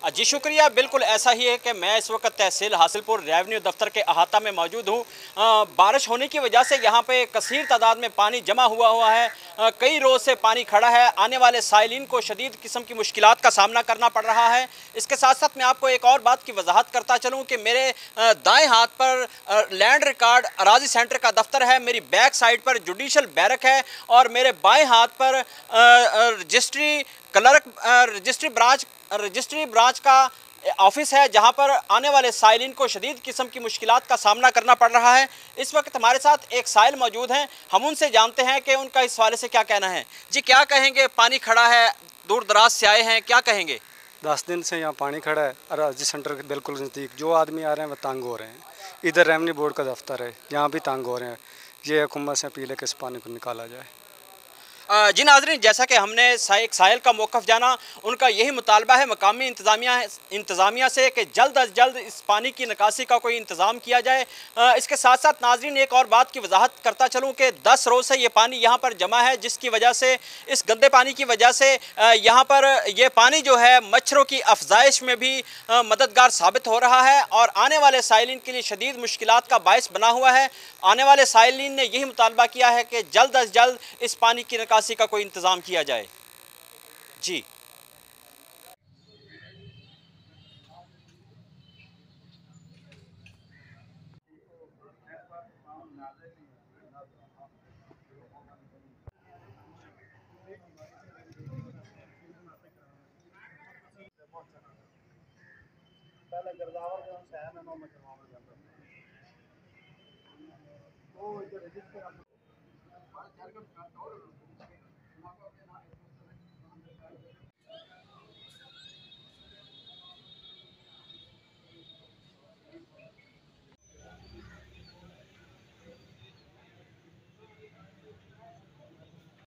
जी शुक्रिया। बिल्कुल ऐसा ही है कि मैं इस वक्त तहसील हासिलपुर रेवन्यू दफ्तर के अहाता में मौजूद हूँ। बारिश होने की वजह से यहाँ पे कसीर तादाद में पानी जमा हुआ है। कई रोज़ से पानी खड़ा है। आने वाले साइलिन को शदीद किस्म की मुश्किलात का सामना करना पड़ रहा है। इसके साथ साथ मैं आपको एक और बात की वजाहत करता चलूँ कि मेरे दाएँ हाथ पर लैंड रिकॉर्ड अराजी सेंटर का दफ्तर है, मेरी बैक साइड पर जुडिशल बैरक है और मेरे बाएँ हाथ पर रजिस्ट्री क्लर्क रजिस्ट्री ब्रांच का ऑफिस है, जहां पर आने वाले साइलिन को शदीद किस्म की मुश्किलात का सामना करना पड़ रहा है। इस वक्त हमारे साथ एक साइल मौजूद हैं, हम उनसे जानते हैं कि उनका इस हवाले से क्या कहना है। जी क्या कहेंगे, पानी खड़ा है, दूर दराज से आए हैं, क्या कहेंगे? 10 दिन से यहाँ पानी खड़ा है। अराजी सेंटर के बिल्कुल नज़दीक जो आदमी आ रहे हैं वह तंग हो रहे हैं। इधर रेवन्यू बोर्ड का दफ्तर है, यहाँ भी तंग हो रहे हैं। ये हुकूमत से अपील है कि इस पानी को निकाला जाए। जी नाज़रीन, जैसा कि हमने एक साहिल का मौक़िफ़ जाना, उनका यही मुतालबा है मकामी इंतज़ामिया से कि जल्द अज जल्द इस पानी की निकासी का कोई इंतज़ाम किया जाए। इसके साथ साथ नाज़रीन एक और बात की वजाहत करता चलूँ कि 10 रोज़ से ये पानी यहाँ पर जमा है, जिसकी वजह से इस गंदे पानी की वजह से यहाँ पर ये पानी जो है मच्छरों की अफजाइश में भी मददगार साबित हो रहा है और आने वाले साइलिन के लिए शदीद मुश्किलात का बायस बना हुआ है। आने वाले साइलिन ने यही मुतालबा किया है कि जल्द अज जल्द इस पानी की निकासी का कोई इंतज़ाम किया जाए। जी पहले गिरदावर जो शहर में मैं करवाना चाहता हूं वो इधर रजिस्टर